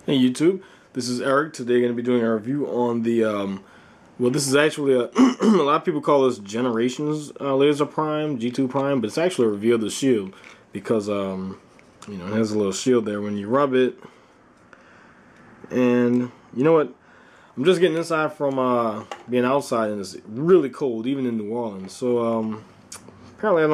Hey YouTube, this is Eric. Today going to be doing a review on the, well, this is actually a, a lot of people call this Generations Laser Prime, G2 Prime, but it's actually a review of the shield because, you know, it has a little shield there when you rub it. And, you know what, I'm just getting inside from being outside and it's really cold, even in New Orleans. So, apparently I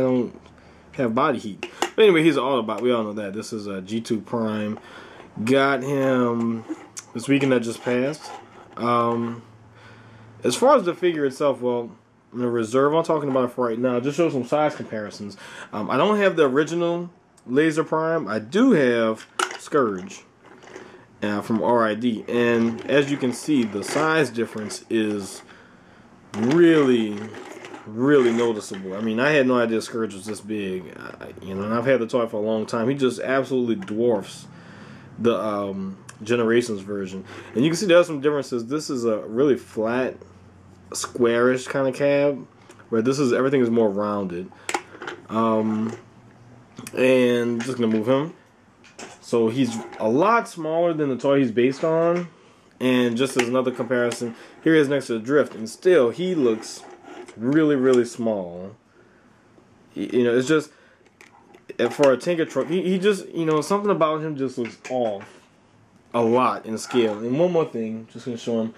don't have body heat. But anyway, he's an Autobot. We all know that. This is a G2 Prime. Got him this weekend that just passed. As far as the figure itself, well, I'm going to reserve on talking about it for right now. Just show some size comparisons. I don't have the original Laser Prime. I do have Scourge from RID. And as you can see, the size difference is really noticeable. I mean, I had no idea Scourge was this big. You know, and I've had the toy for a long time. He just absolutely dwarfs the Generations version. And you can see there's some differences. This is a really flat, squarish kind of cab, where everything is more rounded. And just gonna move him. So he's a lot smaller than the toy he's based on. And just as another comparison, here he is next to the Drift, and still he looks really small. You know, it's just for a Tinker truck, he just, you know, something about him just looks off a lot in scale. And one more thing, just gonna show him.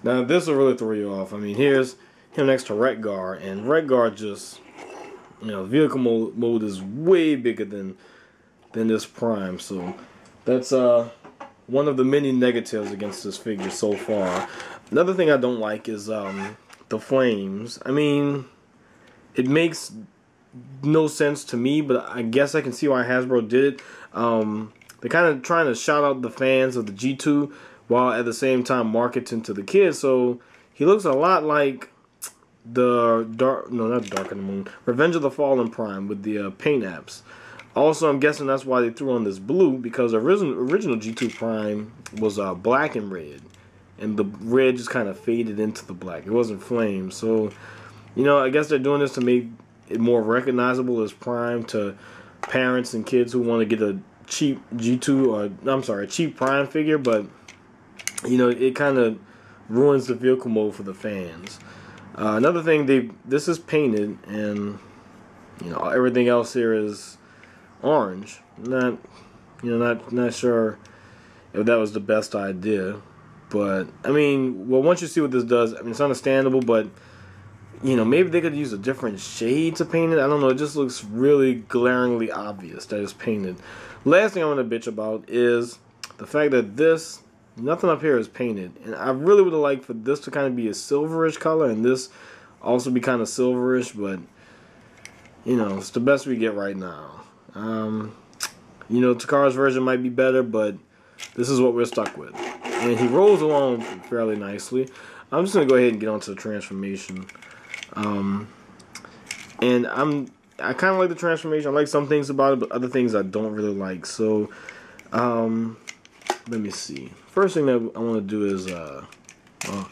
Now this will really throw you off. I mean, here's him next to Redguard, and Redguard just, you know, vehicle mode is way bigger than this Prime. So that's one of the many negatives against this figure so far. Another thing I don't like is the flames. I mean, it makes no sense to me, but I guess I can see why Hasbro did it. They're kind of trying to shout out the fans of the G2 while at the same time marketing to the kids. So he looks a lot like the not Dark of the Moon, Revenge of the Fallen Prime with the paint apps. Also, I'm guessing that's why they threw on this blue, because the original G2 Prime was black and red. And the red just kind of faded into the black. It wasn't flame. So, you know, I guess they're doing this to make it more recognizable as Prime to parents and kids who want to get a cheap G2, or I'm sorry, a cheap Prime figure. But, you know, it kind of ruins the vehicle mode for the fans. Another thing, this is painted, and, you know, everything else here is orange. Not sure if that was the best idea. But, I mean, well, once you see what this does, I mean, it's understandable, but, you know, maybe they could use a different shade to paint it. I don't know. It just looks really glaringly obvious that it's painted. Last thing I want to bitch about is the fact that nothing up here is painted. And I really would have liked for this to kind of be a silverish color and this also be kind of silverish, but, you know, it's the best we get right now. You know, Takara's version might be better, but this is what we're stuck with. And he rolls along fairly nicely. I'm just going to go ahead and get onto the transformation. And I kind of like the transformation. I like some things about it, but other things I don't really like. So, let me see. First thing that I want to do is,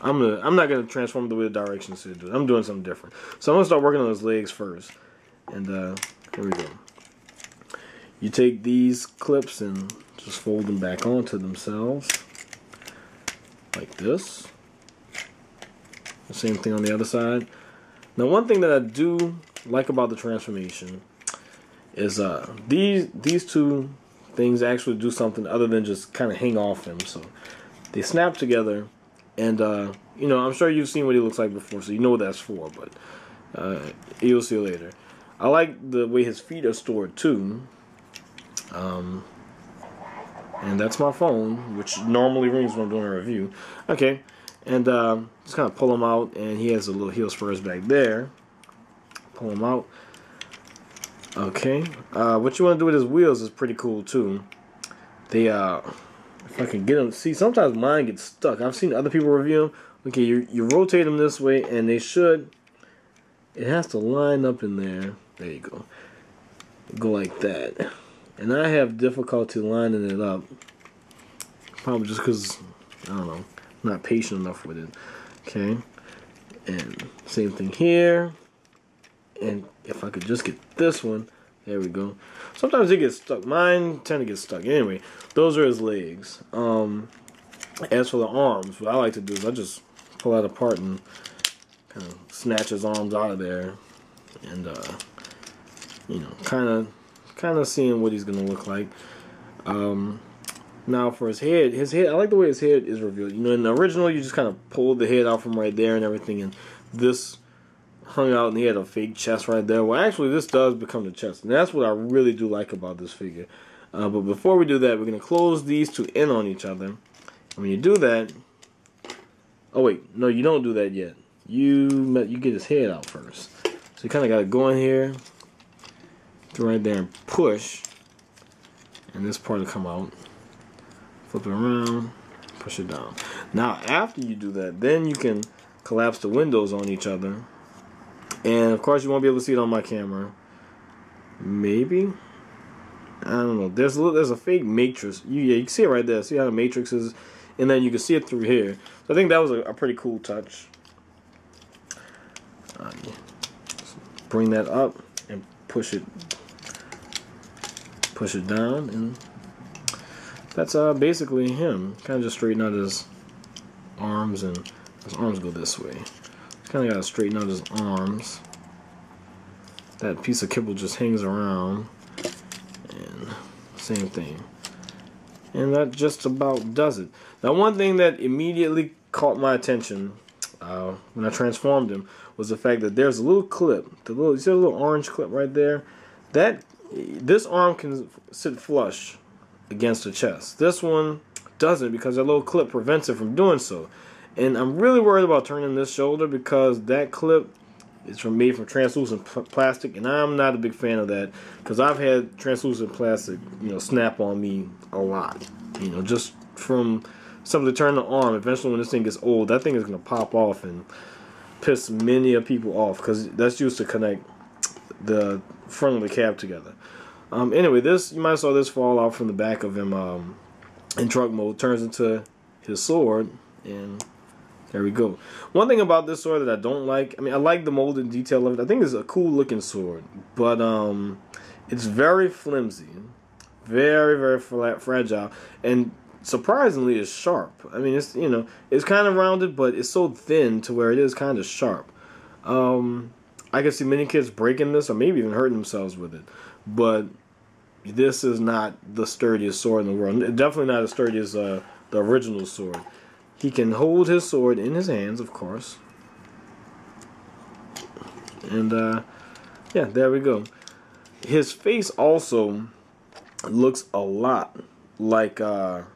I'm not going to transform the way the directions said do it. I'm doing something different. So I'm going to start working on his legs first. And, here we go. You take these clips and just fold them back onto themselves. Like this. The same thing on the other side. Now, one thing that I do like about the transformation is these two things actually do something other than just kind of hang off him. So they snap together, and you know, I'm sure you've seen what he looks like before, so you know what that's for. But you'll see later. I like the way his feet are stored too. And that's my phone, which normally rings when I'm doing a review. Okay, and just kind of pull him out, and he has a little heel spurs back there. Pull him out. Okay, what you want to do with his wheels is pretty cool too. They, if I can get them, see, sometimes mine gets stuck. I've seen other people review them. Okay, you rotate them this way, and it has to line up in there. There you go. Go like that. And I have difficulty lining it up. Probably just because, I don't know, I'm not patient enough with it. Okay. And same thing here. And if I could just get this one, There we go. Sometimes it gets stuck. Mine tend to get stuck. Anyway, those are his legs. As for the arms, what I like to do is I just pull that apart and kind of snatch his arms out of there, and you know, kind of seeing what he's gonna look like. Now for his head, I like the way his head is revealed. You know, in the original, you just kind of pulled the head out from right there and everything, and this hung out, and he had a fake chest right there. Well, actually, this does become the chest, and that's what I really do like about this figure. But before we do that, we're gonna close these two in on each other. And when you do that, oh wait, no, you don't do that yet. You get his head out first. So you kind of got to go in here, go right there and push, and this part will come out. Flip it around, push it down. Now after you do that, then you can collapse the windows on each other. And of course you won't be able to see it on my camera. Maybe? I don't know. There's a fake matrix. You can see it right there. See how the matrix is? And then you can see it through here. So I think that was a pretty cool touch. Bring that up and push it down, and that's basically him. Kind of just straighten out his arms, and his arms go this way. Kind of got to straighten out his arms. That piece of kibble just hangs around, and same thing. And that just about does it. Now, one thing that immediately caught my attention when I transformed him was the fact that there's a little clip. You see a little orange clip right there? This arm can sit flush against the chest. This one doesn't, because that little clip prevents it from doing so. And I'm really worried about turning this shoulder, because that clip is made from translucent plastic, and I'm not a big fan of that, because I've had translucent plastic, you know, snap on me a lot. You know, just from something to turn the arm. Eventually, when this thing gets old, that thing is going to pop off and piss many of people off, because that's used to connect the front of the cab together. Anyway, you might have saw this fall out from the back of him in truck mode. Turns into his sword, and there we go. One thing about this sword that I don't like, I mean, I like the molded detail of it. I think it's a cool looking sword, but it's very flimsy, very, very fragile, and surprisingly it's sharp. I mean, it's, you know, it's kind of rounded, but it's so thin to where it is kind of sharp. I can see many kids breaking this, or maybe even hurting themselves with it, but this is not the sturdiest sword in the world. Definitely not as sturdy as the original sword. He can hold his sword in his hands, of course. And, yeah, there we go. His face also looks a lot like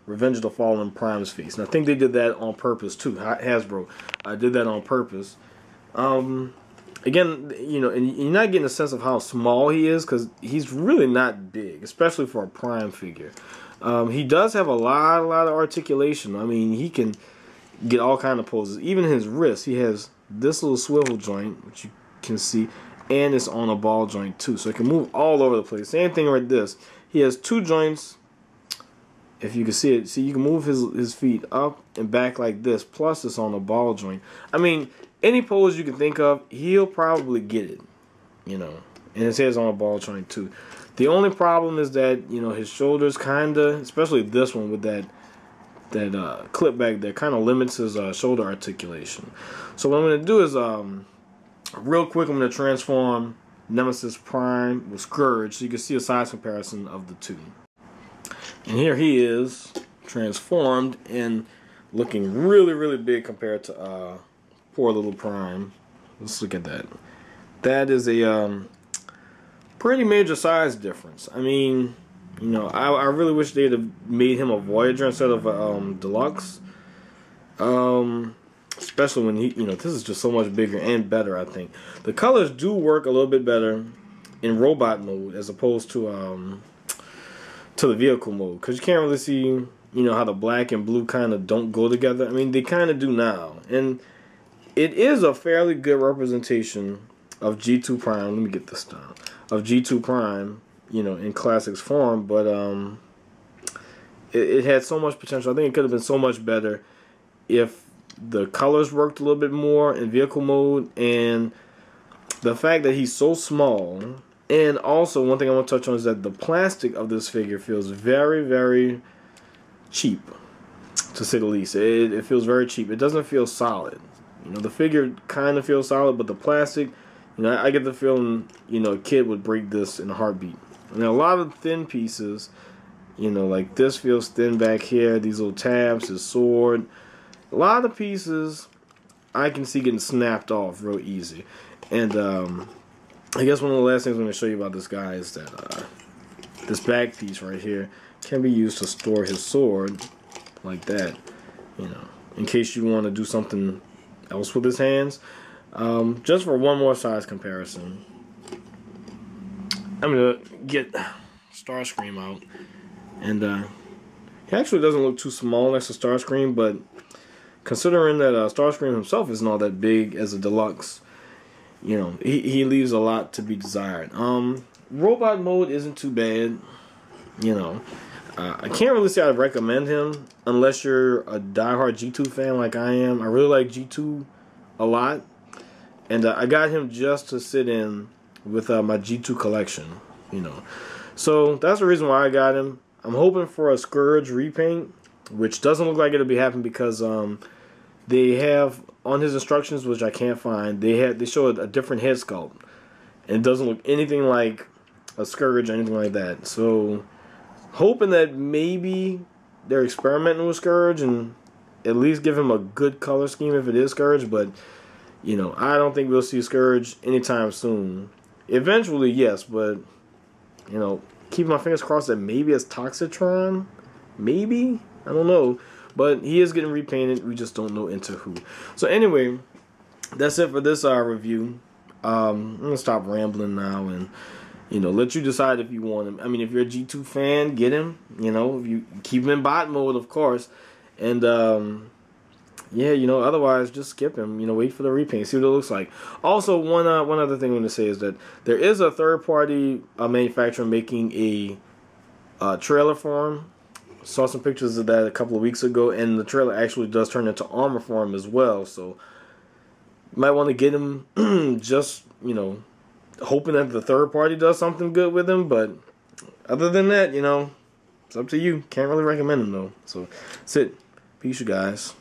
Revenge of the Fallen Prime's face. And I think they did that on purpose, too. Hasbro did that on purpose. Again, you know, and you're not getting a sense of how small he is, because he's really not big, especially for a Prime figure. He does have a lot of articulation. I mean, he can get all kind of poses. Even his wrist, he has this little swivel joint, which you can see, and it's on a ball joint too, so it can move all over the place. Same thing with this. He has two joints. If you can see it, see, you can move his feet up and back like this, plus it's on a ball joint. I mean, any pose you can think of, he'll probably get it, you know. And his head's on a ball joint too. The only problem is that, you know, his shoulders kinda, especially this one with that clip back there, kind of limits his shoulder articulation. So what I'm going to do is, real quick, I'm going to transform Nemesis Prime with Scourge, so you can see a size comparison of the two. And here he is, transformed, and looking really, really big compared to poor little Prime. Let's look at that. That is a pretty major size difference. I mean, you know, I really wish they'd have made him a Voyager instead of a Deluxe. Especially when he, you know, this is just so much bigger and better, I think. The colors do work a little bit better in robot mode as opposed to the vehicle mode, because you can't really see, you know, how the black and blue kind of don't go together. I mean, they kind of do now. And it is a fairly good representation of G2 Prime. Let me get this down. Of G2 Prime, you know, in Classics form, but it had so much potential. I think it could have been so much better if the colors worked a little bit more in vehicle mode, and the fact that he's so small And also, one thing I want to touch on is that the plastic of this figure feels very, very cheap, to say the least. It feels very cheap. It doesn't feel solid. You know, the figure kind of feels solid, but the plastic, you know, I get the feeling, you know, a kid would break this in a heartbeat. And a lot of thin pieces, you know, like this feels thin back here. These little tabs, his sword. A lot of pieces I can see getting snapped off real easy. And I guess one of the last things I'm going to show you about this guy is that this back piece right here can be used to store his sword like that, you know, in case you want to do something else with his hands. Just for one more size comparison, I'm going to get Starscream out. And he actually doesn't look too small next to Starscream, but considering that Starscream himself isn't all that big as a deluxe, you know, he leaves a lot to be desired. Robot mode isn't too bad, you know. I can't really say I'd recommend him unless you're a diehard G2 fan like I am. I really like G2 a lot, and I got him just to sit in with my G2 collection, you know. So that's the reason why I got him. I'm hoping for a Scourge repaint, which doesn't look like it'll be happening because they have on his instructions, which I can't find, they show a different head sculpt, and it doesn't look anything like a Scourge or anything like that. So hoping that maybe they're experimenting with Scourge and at least give him a good color scheme if it is Scourge, but you know, I don't think we'll see Scourge anytime soon. Eventually, yes, but you know, keep my fingers crossed that maybe it's Toxitron, maybe, I don't know. But he is getting repainted. We just don't know into who. So anyway, that's it for this review. I'm going to stop rambling now and, you know, let you decide if you want him. I mean, if you're a G2 fan, get him. You know, if you keep him in bot mode, of course. And, yeah, you know, otherwise, just skip him. You know, wait for the repaint. See what it looks like. Also, one other thing I want to say is that there is a third-party manufacturer making a trailer for him. Saw some pictures of that a couple of weeks ago, and the trailer actually does turn into armor for him as well. So you might want to get him just, you know, hoping that the third party does something good with him. But other than that, you know, it's up to you. Can't really recommend him though. So that's it. Peace, you guys.